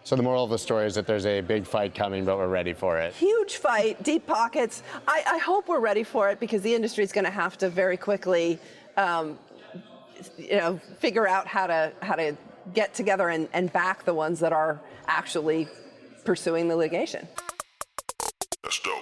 So the moral of the story is that there's a big fight coming, but we're ready for it. Huge fight, deep pockets. I hope we're ready for it because the industry is going to have to very quickly, figure out how to get together and back the ones that are actually pursuing the litigation. Let's go.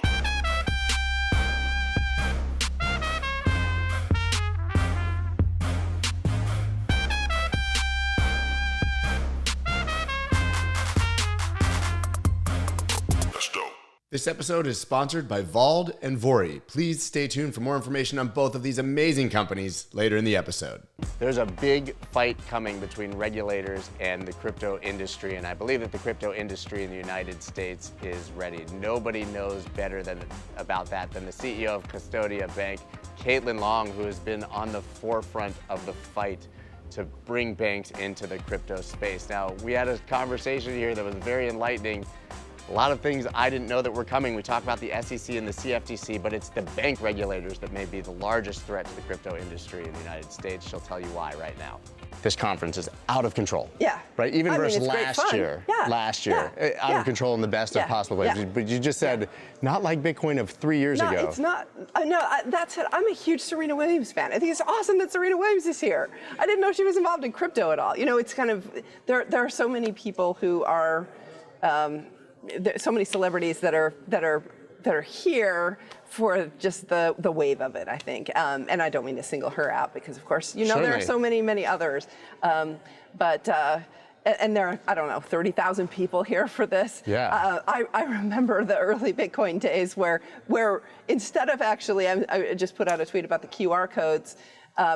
This episode is sponsored by Vauld and Vuori. Please stay tuned for more information on both of these amazing companies later in the episode. There's a big fight coming between regulators and the crypto industry, and I believe that the crypto industry in the United States is ready. Nobody knows better about that than the CEO of Custodia Bank, Caitlin Long, who has been on the forefront of the fight to bring banks into the crypto space. Now, we had a conversation here that was very enlightening. A lot of things I didn't know that were coming. We talked about the SEC and the CFTC, but it's the bank regulators that may be the largest threat to the crypto industry in the United States. She'll tell you why right now. This conference is out of control. Yeah. Right? Even versus it's last year. Yeah. Last year. Yeah. Out of control in the best of possible ways. But you just said, not like Bitcoin of 3 years ago. No, it's not. That's it. I'm a huge Serena Williams fan. I think it's awesome that Serena Williams is here. I didn't know she was involved in crypto at all. It's kind of, there are so many people who are, there's so many celebrities that are here for just the wave of it, I think. And I don't mean to single her out because, of course, there are so many others. And there are, I don't know, 30,000 people here for this. Yeah. I remember the early Bitcoin days where instead of actually, I just put out a tweet about the QR codes,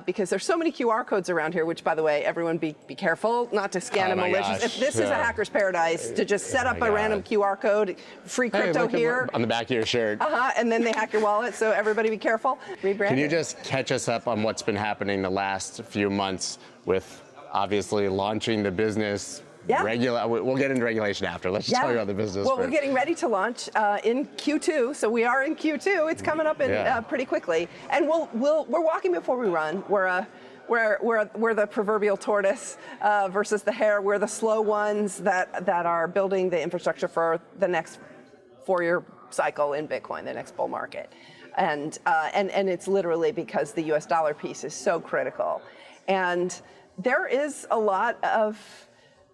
because there's so many QR codes around here, which, by the way, everyone be careful not to scan a malicious. If this is a hacker's paradise, to just set up a random QR code, free crypto here. On the back of your shirt. And then they hack your wallet, so everybody be careful. Rebrand. Can you just catch us up on what's been happening the last few months with obviously launching the business? Yeah. We'll get into regulation after. Let's just talk about the business Well, first. we're getting ready to launch in Q2, so we are in Q2. It's coming up in pretty quickly, and we're walking before we run. We're the proverbial tortoise versus the hare. We're the slow ones that are building the infrastructure for the next 4-year cycle in Bitcoin, the next bull market, and it's literally because the U.S. dollar piece is so critical, and there is a lot of.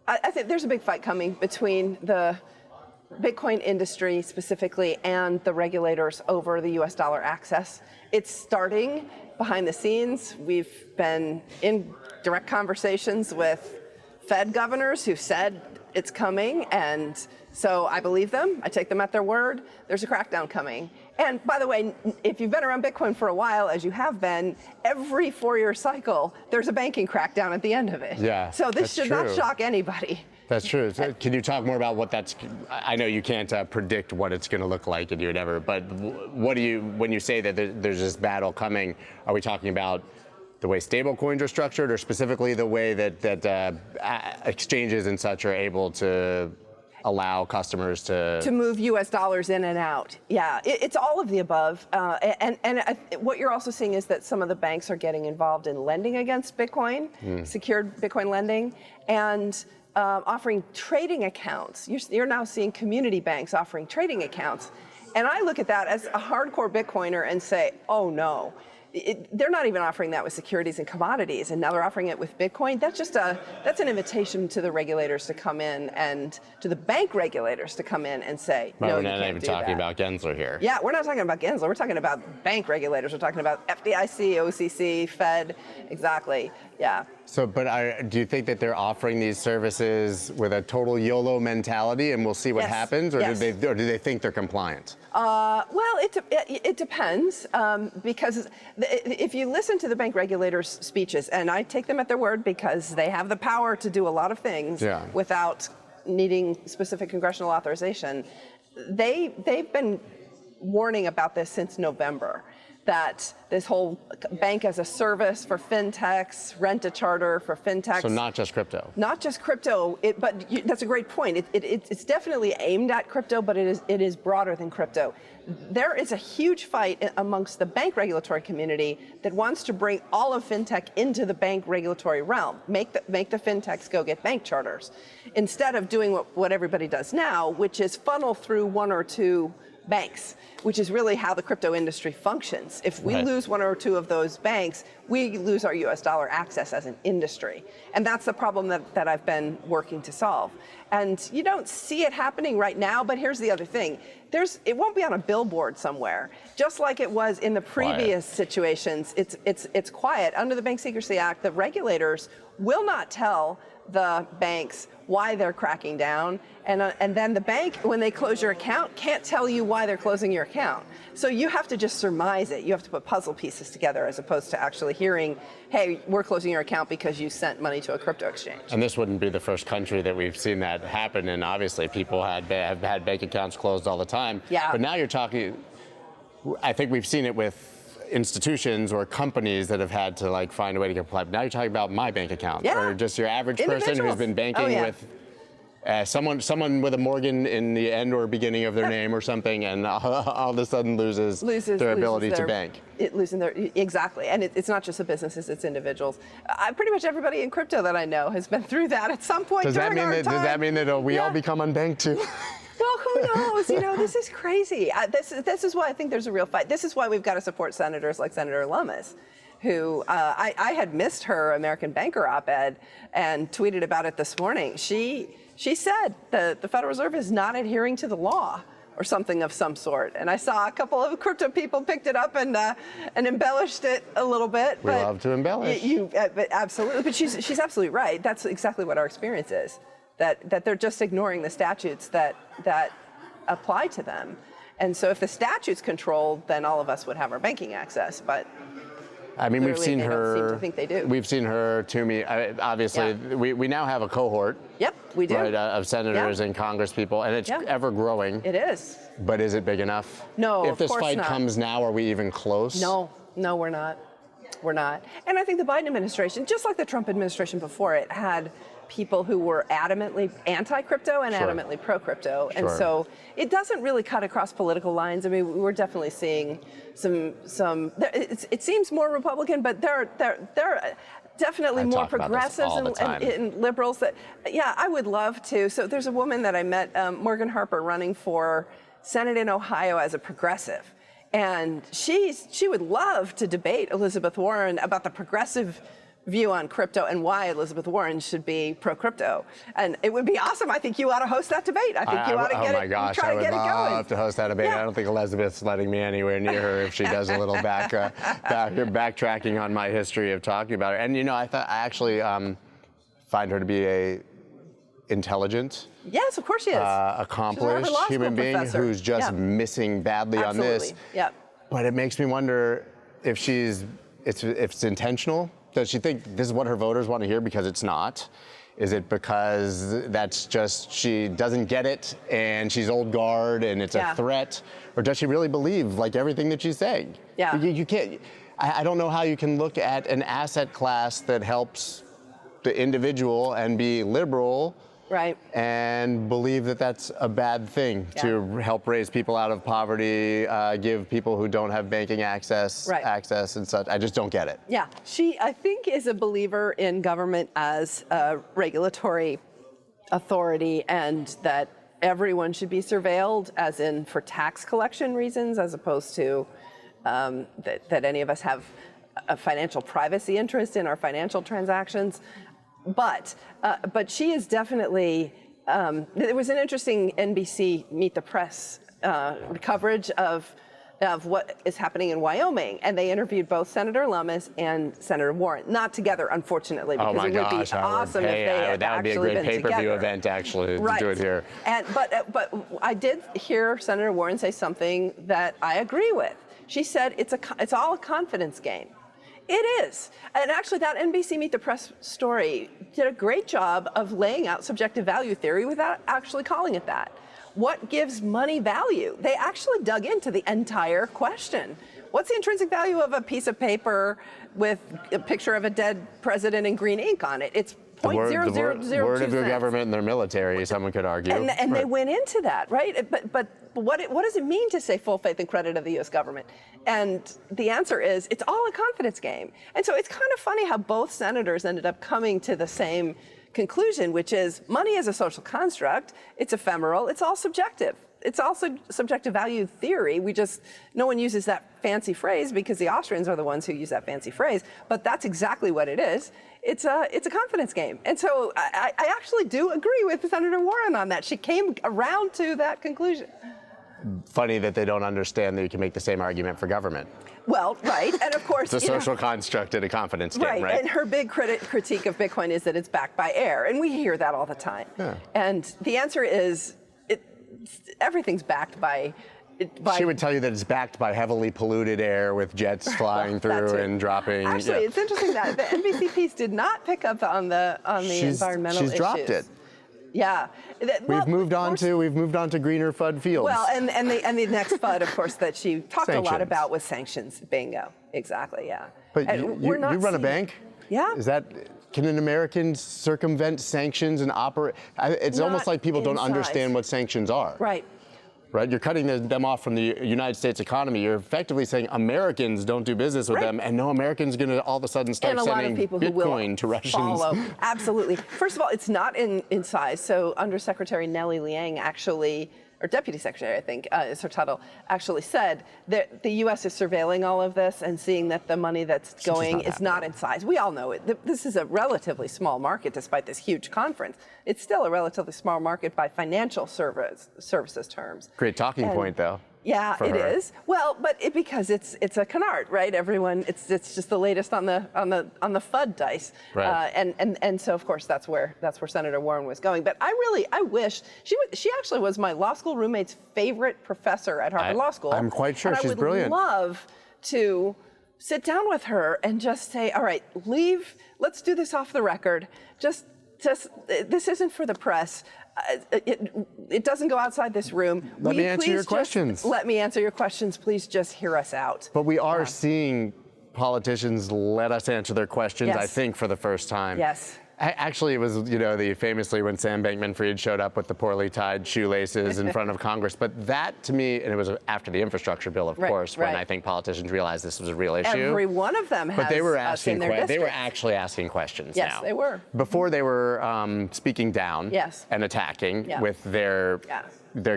I think there's a big fight coming between the Bitcoin industry specifically and the regulators over the US dollar access. It's starting behind the scenes. We've been in direct conversations with Fed governors who said it's coming, and so I believe them. I take them at their word. There's a crackdown coming. And by the way, if you've been around Bitcoin for a while, as you have been, every 4-year cycle, there's a banking crackdown at the end of it. Yeah, so this should not shock anybody. That's true. So can you talk more about what that's? I know you can't predict what it's going to look like, and you would never. But what do you, when you say that there's this battle coming? Are we talking about the way stablecoins are structured, or specifically the way that exchanges and such are able to allow customers to move U.S. dollars in and out? Yeah, it's all of the above. And what you're also seeing is that some of the banks are getting involved in lending against Bitcoin, secured Bitcoin lending, and offering trading accounts. You're now seeing community banks offering trading accounts. And I look at that as a hardcore Bitcoiner and say, oh no. They're not even offering that with securities and commodities, and now they're offering it with Bitcoin. That's an invitation to the regulators to come in, and to the bank regulators to come in and say, no, you can't do that. We're not even talking about Gensler here. Yeah, we're not talking about Gensler. We're talking about bank regulators. We're talking about FDIC, OCC, Fed, exactly. Yeah. So, but do you think that they're offering these services with a total YOLO mentality, and we'll see what happens, or do they think they're compliant? Well, it depends, because if you listen to the bank regulators' speeches, and I take them at their word because they have the power to do a lot of things without needing specific congressional authorization, they've been warning about this since November. that this whole bank as a service for fintechs, rent a charter for fintechs. So not just crypto. Not just crypto, that's a great point. It's definitely aimed at crypto, but it is broader than crypto. There is a huge fight amongst the bank regulatory community that wants to bring all of fintech into the bank regulatory realm, make the fintechs go get bank charters, instead of doing what everybody does now, which is funnel through one or two banks, which is really how the crypto industry functions. If we lose one or two of those banks, we lose our US dollar access as an industry. And that's the problem that I've been working to solve. And you don't see it happening right now, but here's the other thing. It won't be on a billboard somewhere. Just like it was in the previous situations, it's quiet. Under the Bank Secrecy Act, the regulators will not tell the banks why they're cracking down, and then the bank, when they close your account, can't tell you why they're closing your account. So you have to just surmise it. You have to put puzzle pieces together as opposed to actually hearing, hey, we're closing your account because you sent money to a crypto exchange. And this wouldn't be the first country that we've seen that happen, and obviously people have had bank accounts closed all the time. Yeah. But now you're talking, I think we've seen it with institutions or companies that have had to find a way to comply. Now you're talking about my bank account, or just your average person who's been banking with someone with a Morgan in the end or beginning of their name or something, and all of a sudden loses their ability to bank. Exactly, and it's not just the businesses; it's individuals. Pretty much everybody in crypto that I know has been through that at some point during our time. Does that mean that we all become unbanked too? Well, who knows? This is crazy. This is why I think there's a real fight. This is why we've got to support senators like Senator Lummis, who I had missed her American Banker op-ed and tweeted about it this morning. She said the Federal Reserve is not adhering to the law or something of some sort. And I saw a couple of crypto people picked it up and embellished it a little bit. We love to embellish. Absolutely, but she's absolutely right. That's exactly what our experience is. That they're just ignoring the statutes that apply to them. And so if the statute's controlled, then all of us would have our banking access. But I mean, we've seen her. Don't seem to think they do. We've seen her, Toomey. Obviously, we now have a cohort. Yep, we do. Right, of senators and Congress people, and it's ever growing. It is. But is it big enough? No, If this fight comes now, are we even close? No, we're not. We're not. And I think the Biden administration, just like the Trump administration before it, had people who were adamantly anti-crypto and adamantly pro-crypto. And so it doesn't really cut across political lines. I mean, we're definitely seeing some it seems more Republican, but there are definitely more progressives and liberals that, I would love to. So there's a woman that I met, Morgan Harper, running for Senate in Ohio as a progressive. And she would love to debate Elizabeth Warren about the progressive view on crypto and why Elizabeth Warren should be pro-crypto. And it would be awesome. I think you ought to host that debate. I think you ought to get it. Oh my gosh, I would love to host that debate. I don't think Elizabeth's letting me anywhere near her if she does a little backtracking on my history of talking about her. And I actually find her to be a intelligent, yes, of course she is, accomplished human being who's just missing badly on this. Yeah. But it makes me wonder if it's intentional. Does she think this is what her voters want to hear because it's not? Is it because that's just she doesn't get it and she's old guard and it's a threat? Or does she really believe everything that she's saying? Yeah. You can't. I don't know how you can look at an asset class that helps the individual and be liberal. Right. And believe that that's a bad thing to help raise people out of poverty, give people who don't have banking access and such. I just don't get it. Yeah, she, I think, is a believer in government as a regulatory authority and that everyone should be surveilled, as in for tax collection reasons, as opposed to that any of us have a financial privacy interest in our financial transactions. But she is definitely, there was an interesting NBC Meet the Press coverage of what is happening in Wyoming, and they interviewed both Senator Lummis and Senator Warren. Not together, unfortunately, because it would be awesome if they had actually been together. That would be a great pay-per-view event, actually, to do it here. But I did hear Senator Warren say something that I agree with. She said it's all a confidence game. It is. And actually, that NBC Meet the Press story did a great job of laying out subjective value theory without actually calling it that. What gives money value? They actually dug into the entire question. What's the intrinsic value of a piece of paper with a picture of a dead president in green ink on it? It's the word of your cents. government and their military, someone could argue. And they went into that, right? But what does it mean to say full faith and credit of the U.S. government? And the answer is it's all a confidence game. And so it's kind of funny how both senators ended up coming to the same conclusion, which is money is a social construct. It's ephemeral. It's all subjective. It's also subjective value theory. No one uses that fancy phrase because the Austrians are the ones who use that fancy phrase, but that's exactly what it is. It's a confidence game. And so I actually do agree with Senator Warren on that. She came around to that conclusion. Funny that they don't understand that you can make the same argument for government. Well, right, and of course, it's a social construct and a confidence game, right? And her big critique of Bitcoin is that it's backed by air, and we hear that all the time. Yeah. And the answer is, everything's backed by. She would tell you that it's backed by heavily polluted air with jets flying through and dropping. Actually, it's interesting that the NBC piece did not pick up on the environmental issues. She's dropped it. Yeah, we've moved on to greener FUD fields. Well, and the next FUD, of course, that she talked a lot about was sanctions. Bingo, exactly, yeah. But you run a bank? Yeah. Can an American circumvent sanctions and operate? It's almost like people don't understand what sanctions are. Right. Right, you're cutting them off from the United States economy. You're effectively saying Americans don't do business with them, and no American's going to all of a sudden start sending Bitcoin to Russians. Follow. Absolutely. First of all, it's not in size. So Undersecretary Nellie Liang actually, or Deputy Secretary, I think, is her title, actually said that the U.S. is surveilling all of this and seeing that the money that's going is not in size. We all know it. This is a relatively small market, despite this huge conference. It's still a relatively small market by financial services terms. Great talking point, though. Yeah, it is. Well, but because it's a canard, right? Everyone, it's just the latest on the FUD dice, right? And so of course that's where Senator Warren was going. But I wish she actually was my law school roommate's favorite professor at Harvard Law School. I'm quite sure she's brilliant. I would love to sit down with her and just say, all right, let's do this off the record. Just this isn't for the press. It doesn't go outside this room. Let me answer your questions. Let me answer your questions. Please just hear us out. But we are seeing politicians let us answer their questions, I think, for the first time. Yes. Actually, it was, famously when Sam Bankman-Fried showed up with the poorly tied shoelaces in front of Congress. But that, to me, and it was after the infrastructure bill, of course, when I think politicians realized this was a real issue. Every one of them has. But they were asking. They were actually asking questions. Yes, now. They were. Before they were speaking down. And attacking with their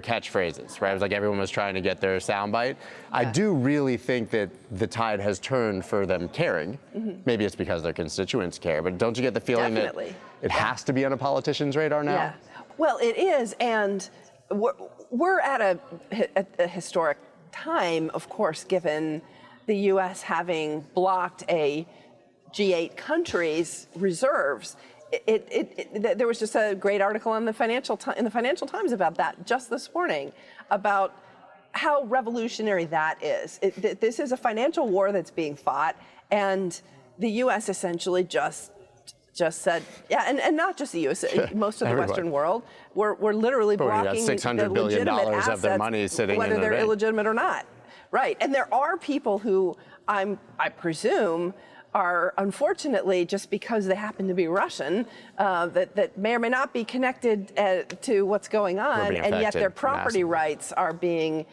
catchphrases, right? It was like everyone was trying to get their soundbite. I do really think that the tide has turned for them caring. Maybe it's because their constituents care, but don't you get the feeling that it has to be on a politician's radar now? Yeah. Well, it is, and we're at a historic time, of course, given the U.S. having blocked a G8 country's reserves. There was just a great article in the Financial Times about that just this morning, about how revolutionary that is. This is a financial war that's being fought, and the U.S. essentially just said, and not just the U.S., most of the Western world, we're literally blocking the $600 billion of their money sitting whether in the they're bank. illegitimate or not. Right, and there are people who I presume are unfortunately, just because they happen to be Russian, that may or may not be connected to what's going on, and yet their property rights are being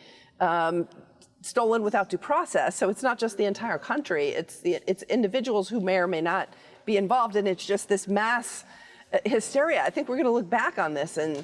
stolen without due process. So it's not just the entire country; it's individuals who may or may not be involved, and it's just this mass hysteria. I think we're going to look back on this and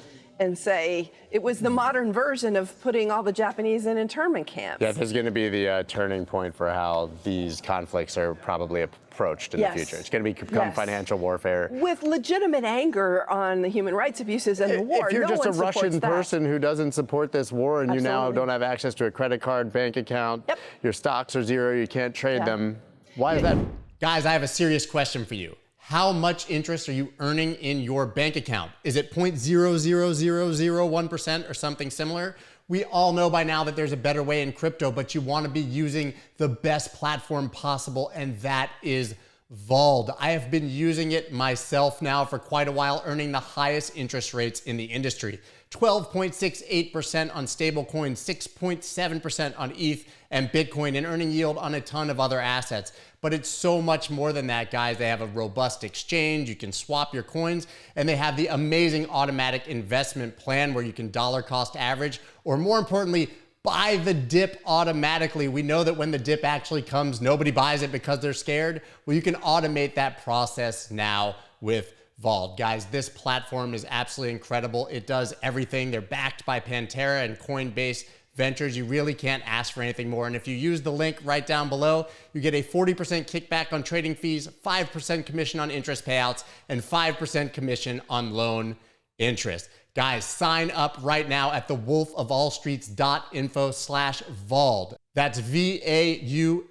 say it was the modern version of putting all the Japanese in internment camps. Yeah, there's going to be the turning point for how these conflicts are probably approached in the future. It's going to become financial warfare. With legitimate anger on the human rights abuses and the war. If you're just a Russian person who doesn't support this war and you now don't have access to a credit card, bank account, your stocks are zero, you can't trade them, why is that? Guys, I have a serious question for you. How much interest are you earning in your bank account? Is it 0.00001% or something similar? We all know by now that there's a better way in crypto, but you want to be using the best platform possible, and that is Vauld. I have been using it myself now for quite a while, earning the highest interest rates in the industry. 12.68% on stablecoins, 6.7% on ETH and Bitcoin, and earning yield on a ton of other assets. But it's so much more than that, guys. They have a robust exchange. You can swap your coins, and they have the amazing automatic investment plan where you can dollar cost average, or more importantly, buy the dip automatically. We know that when the dip actually comes, nobody buys it because they're scared. Well, you can automate that process now with Vauld. Guys, this platform is absolutely incredible. It does everything. They're backed by Pantera and Coinbase Ventures. You really can't ask for anything more. And if you use the link right down below, you get a 40% kickback on trading fees, 5% commission on interest payouts, and 5% commission on loan interest. Guys, sign up right now at thewolfofallstreets.info/Vauld. That's VAULD.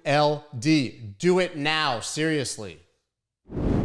Do it now, seriously.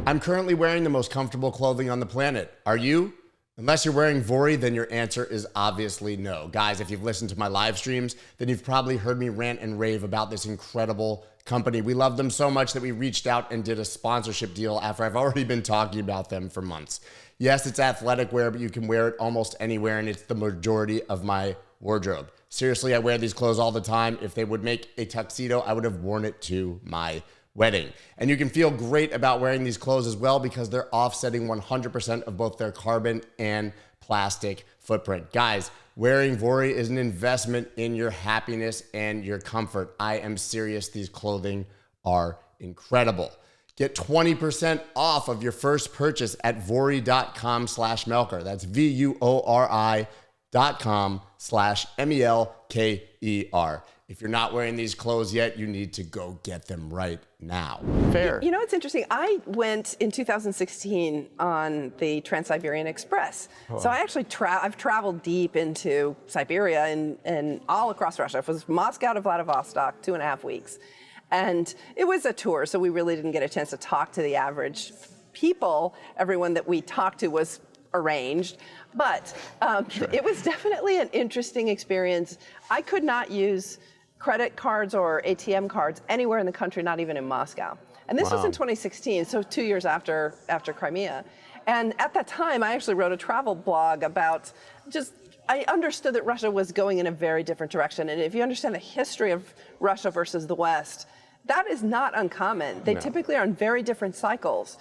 I'm currently wearing the most comfortable clothing on the planet. Are you? Unless you're wearing Vuori, then your answer is obviously no. Guys, if you've listened to my live streams, then you've probably heard me rant and rave about this incredible company. We love them so much that we reached out and did a sponsorship deal after I've already been talking about them for months. Yes, it's athletic wear, but you can wear it almost anywhere, and it's the majority of my wardrobe. Seriously, I wear these clothes all the time. If they would make a tuxedo, I would have worn it to my wedding. And you can feel great about wearing these clothes as well because they're offsetting 100% of both their carbon and plastic footprint. Guys, wearing Vuori is an investment in your happiness and your comfort. I am serious. These clothing are incredible. Get 20% off of your first purchase at vuori.com/melker. That's VUORI.com/MELKER. If you're not wearing these clothes yet, you need to go get them right now. Fair. You know, it's interesting. I went in 2016 on the Trans-Siberian Express. So I actually I've traveled deep into Siberia and all across Russia. It was Moscow to Vladivostok, 2.5 weeks. And it was a tour, so we really didn't get a chance to talk to the average people. Everyone that we talked to was arranged. But it was definitely an interesting experience. I could not use credit cards or ATM cards anywhere in the country, not even in Moscow. And this was in 2016, so 2 years after Crimea. And at that time, I actually wrote a travel blog about I understood that Russia was going in a very different direction. And if you understand the history of Russia versus the West, that is not uncommon. They typically are in very different cycles.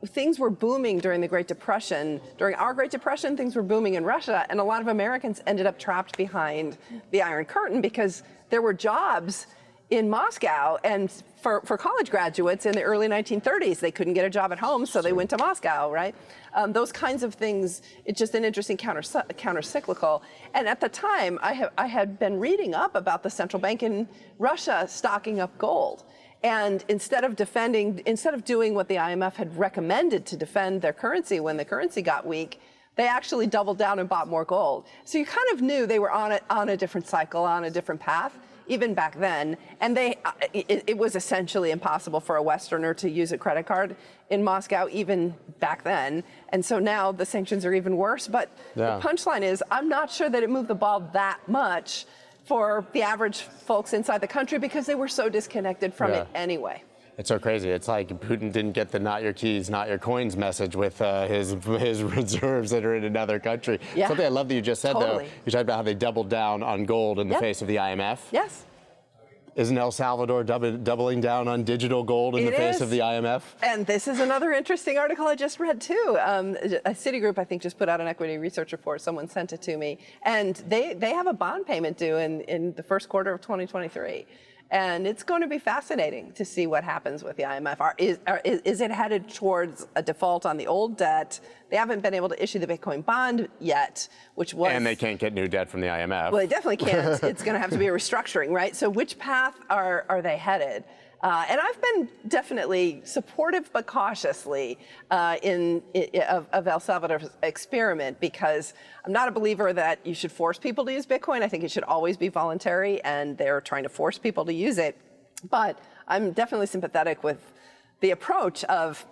Things were booming during the Great Depression. During our Great Depression, things were booming in Russia, and a lot of Americans ended up trapped behind the Iron Curtain because there were jobs in Moscow, and for college graduates in the early 1930s, they couldn't get a job at home, so they went to Moscow, right? Those kinds of things, it's just an interesting counter-cyclical. And at the time, I had been reading up about the central bank in Russia stocking up gold. And instead of doing what the IMF had recommended to defend their currency when the currency got weak, they actually doubled down and bought more gold. So you kind of knew they were on a different cycle, on a different path, even back then. And it was essentially impossible for a Westerner to use a credit card in Moscow, even back then. And so now the sanctions are even worse. But the punchline is, I'm not sure that it moved the ball that much for the average folks inside the country because they were so disconnected from it anyway. It's so crazy. It's like Putin didn't get the "not your keys, not your coins" message with his reserves that are in another country. Yeah. Something I love that you just said, though. You talked about how they doubled down on gold in the face of the IMF. Yes. Isn't El Salvador doubling down on digital gold in the face of the IMF? And this is another interesting article I just read, too. Citigroup, I think, just put out an equity research report. Someone sent it to me. And they have a bond payment due in the first quarter of 2023. And it's going to be fascinating to see what happens with the IMF. Is it headed towards a default on the old debt? They haven't been able to issue the Bitcoin bond yet, which was... And they can't get new debt from the IMF. Well, they definitely can't. It's going to have to be a restructuring, right? So which path are they headed? And I've been definitely supportive but cautiously of El Salvador's experiment because I'm not a believer that you should force people to use Bitcoin. I think it should always be voluntary, and they're trying to force people to use it. But I'm definitely sympathetic with the approach of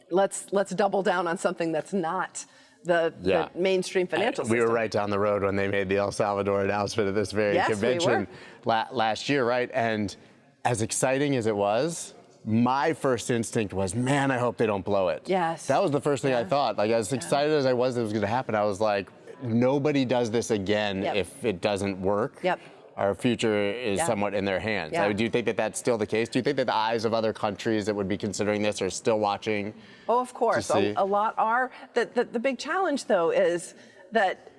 let's double down on something that's not the mainstream financial system. We were right down the road when they made the El Salvador announcement at this very convention last year, right? And as exciting as it was, my first instinct was, man, I hope they don't blow it. Yes. That was the first thing I thought. Like, as excited as I was that it was going to happen, I was like, nobody does this again if it doesn't work. Yep. Our future is somewhat in their hands. Yeah. Do you think that that's still the case? Do you think that the eyes of other countries that would be considering this are still watching? Oh, of course. A lot are. The big challenge, though, is that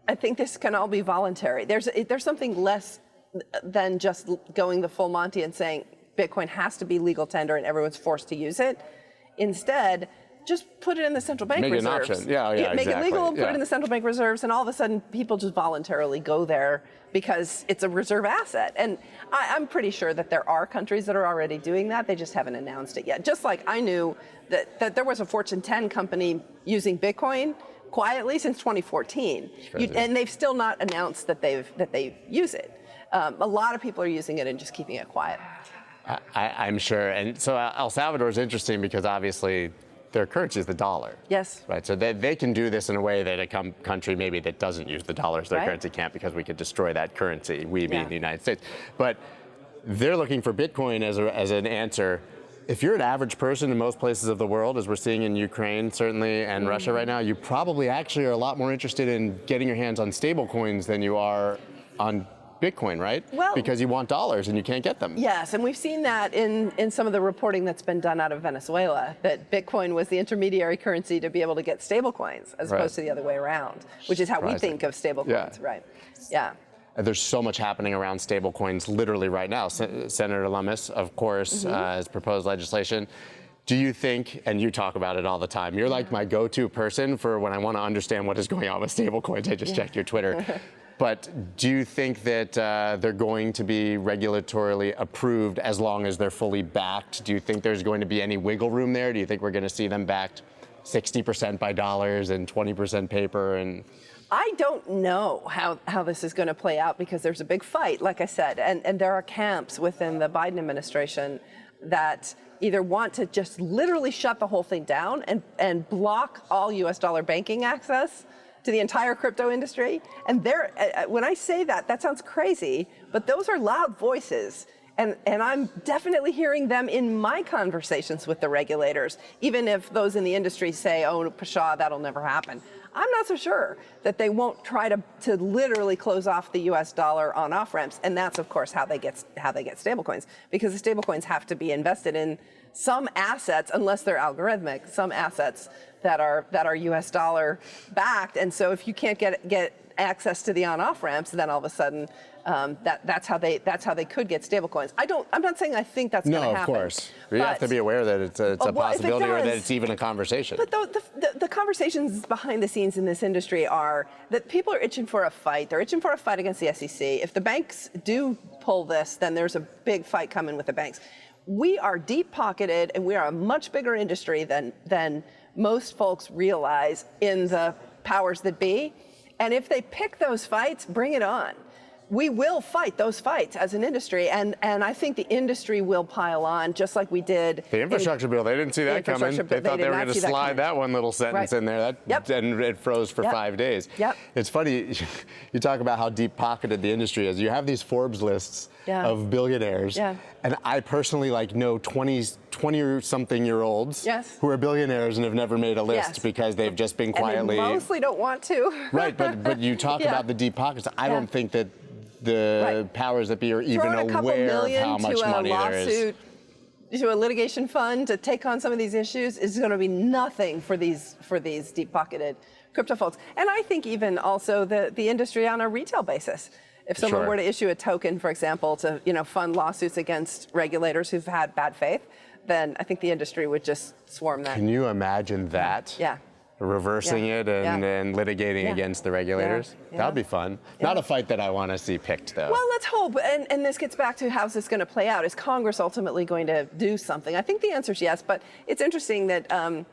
I think this can all be voluntary. There's something less than just going the full Monty and saying Bitcoin has to be legal tender and everyone's forced to use it. Instead, just put it in the central bank reserves. Make it an option. Yeah, Make exactly. it legal, put it in the central bank reserves, and all of a sudden people just voluntarily go there because it's a reserve asset. And I'm pretty sure that there are countries that are already doing that. They just haven't announced it yet. Just like I knew that there was a Fortune 10 company using Bitcoin quietly since 2014, and they've still not announced that they use it. A lot of people are using it and just keeping it quiet. I'm sure. And so El Salvador is interesting because obviously their currency is the dollar. Yes. Right. So they can do this in a way that a country maybe that doesn't use the dollar as their currency can't, because we could destroy that currency, we being the United States. But they're looking for Bitcoin as an answer. If you're an average person in most places of the world, as we're seeing in Ukraine, certainly, and Russia right now, you probably actually are a lot more interested in getting your hands on stablecoins than you are on Bitcoin, right? Well, because you want dollars and you can't get them. Yes, and we've seen that in some of the reporting that's been done out of Venezuela, that Bitcoin was the intermediary currency to be able to get stablecoins as opposed to the other way around, which is how we think of stablecoins, right? Yeah. There's so much happening around stablecoins literally right now. Senator Lummis, of course, has proposed legislation. Do you think, and you talk about it all the time, you're like my go-to person for when I want to understand what is going on with stablecoins. I just check your Twitter. But do you think that they're going to be regulatorily approved as long as they're fully backed? Do you think there's going to be any wiggle room there? Do you think we're going to see them backed 60% by dollars and 20% paper? And I don't know how this is going to play out, because there's a big fight, like I said, and there are camps within the Biden administration that either want to just literally shut the whole thing down and block all US dollar banking access to the entire crypto industry. And when I say that sounds crazy, but those are loud voices. And I'm definitely hearing them in my conversations with the regulators, even if those in the industry say, oh, pshaw, that'll never happen. I'm not so sure that they won't try to literally close off the US dollar on off ramps. And that's, of course, how they get stablecoins, because the stablecoins have to be invested in some assets, unless they're algorithmic, some assets that are US dollar backed. And so if you can't get access to the on-off ramps, then all of a sudden that's how they could get stablecoins. I'm not saying I think that's going to happen. No, of course. You have to be aware that it's a possibility, or that it's even a conversation. But the conversations behind the scenes in this industry are that people are itching for a fight. They're itching for a fight against the SEC. If the banks do pull this, then there's a big fight coming with the banks. We are deep-pocketed, and we are a much bigger industry than most folks realize in the powers that be. And if they pick those fights, bring it on. We will fight those fights as an industry, and I think the industry will pile on, just like we did. The infrastructure bill, they didn't see that coming. They thought they were going to slide that one little sentence in there, and it froze for 5 days. It's funny, you talk about how deep-pocketed the industry is. You have these Forbes lists of billionaires, and I personally know 20-something-year-olds who are billionaires and have never made a list because they've just been quietly. And they mostly don't want to. Right, but you talk about the deep pockets. I don't think that the powers that be are even aware of how much money there is. To a litigation fund to take on some of these issues is going to be nothing for these deep-pocketed crypto folks. And I think even also the industry on a retail basis. If someone were to issue a token, for example, to fund lawsuits against regulators who've had bad faith, then I think the industry would just swarm that. Can you imagine that? Yeah. Reversing it and litigating against the regulators? That would be fun. Not a fight that I want to see picked, though. Well, let's hope. And this gets back to how's this going to play out. Is Congress ultimately going to do something? I think the answer is yes, but it's interesting that, and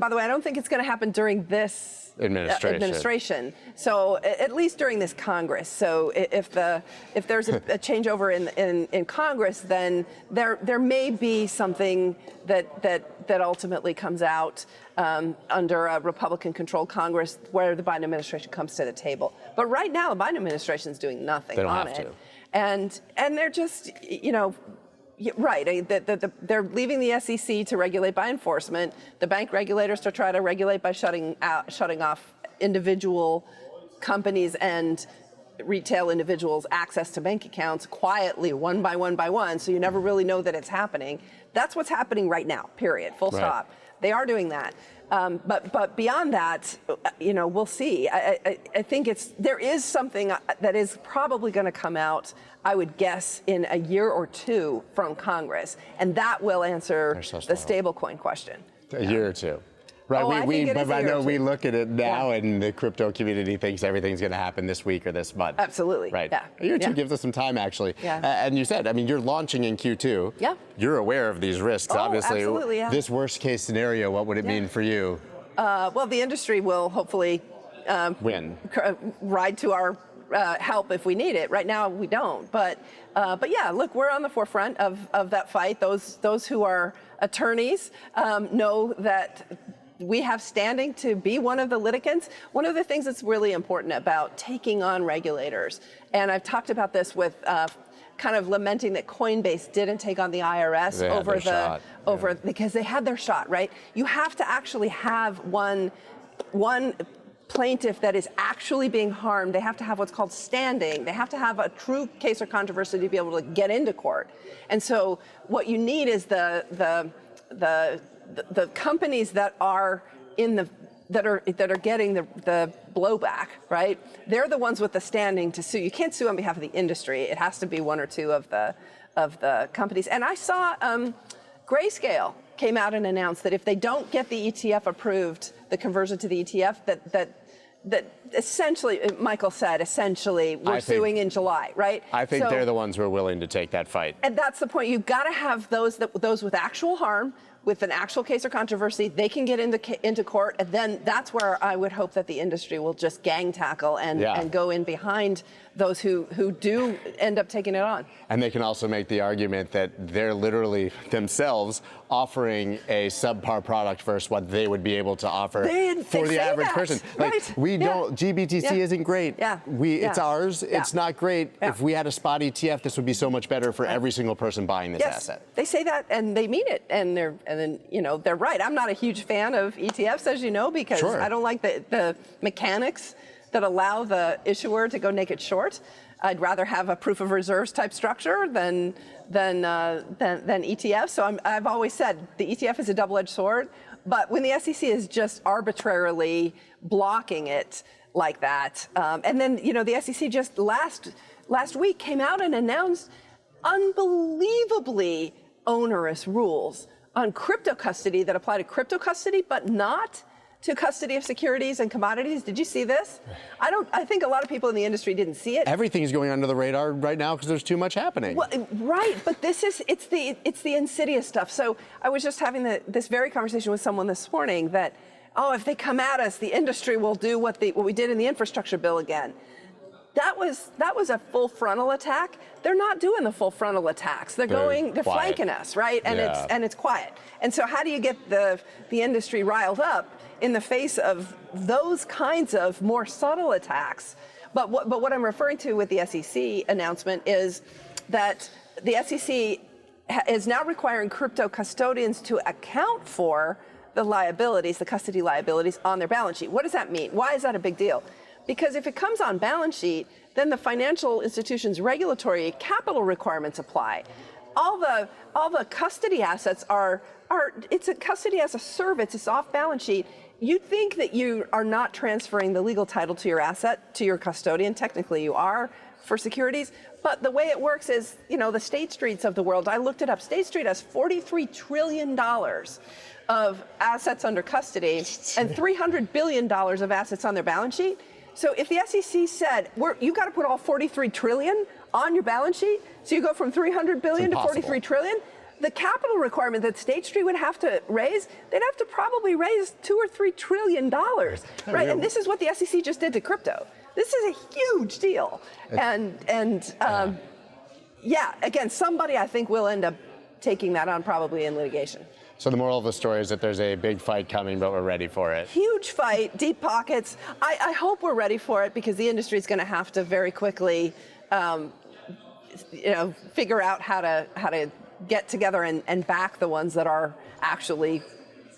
by the way, I don't think it's going to happen during this administration. So at least during this Congress. So if there's a changeover in Congress, then there may be something that ultimately comes out under a Republican-controlled Congress where the Biden administration comes to the table. But right now, the Biden administration is doing nothing on it. They don't have to. And they're just, Yeah, right. They're leaving the SEC to regulate by enforcement, the bank regulators to try to regulate by shutting off individual companies and retail individuals' access to bank accounts quietly, one by one, so you never really know that it's happening. That's what's happening right now, period, full stop. They are doing that. But beyond that, we'll see. I think there is something that is probably going to come out, I would guess, in a year or two from Congress, and that will answer the stablecoin question. A year or two. Right, I know we look at it now, and the crypto community thinks everything's going to happen this week or this month. Absolutely. Right. Yeah. A year or two gives us some time, actually. Yeah. And you said, you're launching in Q2. Yeah. You're aware of these risks, obviously. Absolutely, yeah. This worst case scenario, what would it mean for you? Well, the industry will hopefully win. Ride to our help if we need it. Right now, we don't. But yeah, look, we're on the forefront of that fight. Those who are attorneys know that we have standing to be one of the litigants. One of the things that's really important about taking on regulators, and I've talked about this with kind of lamenting that Coinbase didn't take on the IRS because they had their shot, right? You have to actually have one plaintiff that is actually being harmed. They have to have what's called standing. They have to have a true case or controversy to be able to get into court. And so what you need is the companies that are that are getting the blowback, right? They're the ones with the standing to sue. You can't sue on behalf of the industry. It has to be one or two of the companies. And I saw Grayscale came out and announced that if they don't get the ETF approved, the conversion to the ETF, that essentially, Michael said, we're suing in July, right? I think they're the ones who are willing to take that fight. And that's the point. You've got to have those with actual harm, with an actual case or controversy. They can get into court, and then that's where I would hope that the industry will just gang tackle and go in behind those who do end up taking it on. And they can also make the argument that they're literally themselves offering a subpar product versus what they would be able to offer for the average person. Like, GBTC isn't great. It's ours. It's not great. If we had a spot ETF, this would be so much better for every single person buying this asset. They say that, and they mean it, and they're right. I'm not a huge fan of ETFs, as you know, because I don't like the mechanics that allow the issuer to go naked short. I'd rather have a proof of reserves type structure than ETF. So I've always said the ETF is a double-edged sword. But when the SEC is just arbitrarily blocking it like that, and then the SEC just last week came out and announced unbelievably onerous rules on crypto custody that apply to crypto custody, but not to custody of securities and commodities. Did you see this? I think a lot of people in the industry didn't see it. Everything's going under the radar right now because there's too much happening. Well, right, but it's the insidious stuff. So I was just having this very conversation with someone this morning that, if they come at us, the industry will do what we did in the infrastructure bill again. That was a full frontal attack. They're not doing the full frontal attacks. They're flanking us, right? And it's quiet. And so how do you get the industry riled up in the face of those kinds of more subtle attacks? But what I'm referring to with the SEC announcement is that the SEC is now requiring crypto custodians to account for the liabilities, the custody liabilities on their balance sheet. What does that mean? Why is that a big deal? Because if it comes on balance sheet, then the financial institution's regulatory capital requirements apply. All the custody assets it's a custody as a service, it's off balance sheet. You think that you are not transferring the legal title to your asset to your custodian. Technically you are for securities, but the way it works is, the State Streets of the world, I looked it up, State Street has $43 trillion of assets under custody and $300 billion of assets on their balance sheet. So if the SEC said, you got to put all 43 trillion on your balance sheet, so you go from 300 billion to 43 trillion, the capital requirement that State Street would have to raise, they'd have to probably raise $2 or $3 trillion, right? And this is what the SEC just did to crypto. This is a huge deal. And again, somebody I think will end up taking that on probably in litigation. So the moral of the story is that there's a big fight coming, but we're ready for it. Huge fight, deep pockets. I hope we're ready for it because the industry is going to have to very quickly, figure out how to get together and back the ones that are actually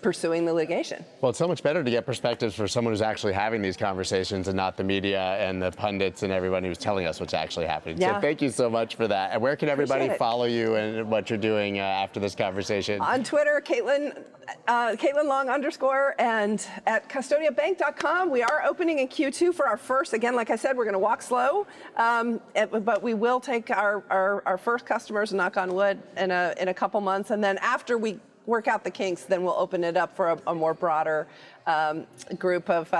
pursuing the litigation. Well, it's so much better to get perspectives for someone who's actually having these conversations and not the media and the pundits and everyone who's telling us what's actually happening. Yeah. So thank you so much for that. And where can everybody follow you and what you're doing after this conversation? On Twitter, Caitlin Long _ and at custodiabank.com. We are opening in Q2 for our first, again, like I said, we're going to walk slow, but we will take our first customers, knock on wood, in a couple months. And then after we work out the kinks, then we'll open it up for a more broader group of,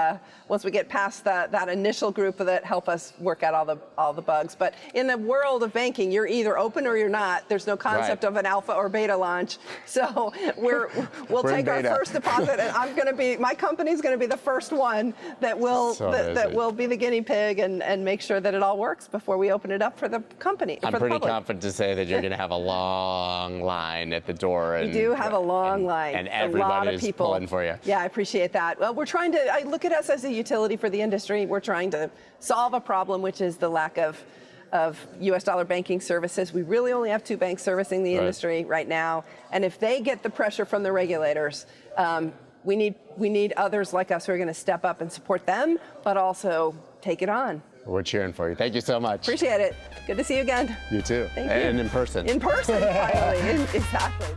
once we get past that initial group that help us work out all the bugs. But in the world of banking, you're either open or you're not. There's no concept of an alpha or beta launch. So we'll take our first deposit, and my company's going to be the first one that will that will be the guinea pig and make sure that it all works before we open it up for the company. I'm pretty confident to say that you're going to have a long line at the door. We do have a long line. And everybody's pulling for you. Yeah, I appreciate that. Well, I look at us as a utility for the industry. We're trying to solve a problem, which is the lack of US dollar banking services. We really only have 2 banks servicing the industry right now. And if they get the pressure from the regulators, we need others like us who are going to step up and support them, but also take it on. We're cheering for you. Thank you so much. Appreciate it. Good to see you again. You too. Thank you. And in person. In person, finally. Exactly.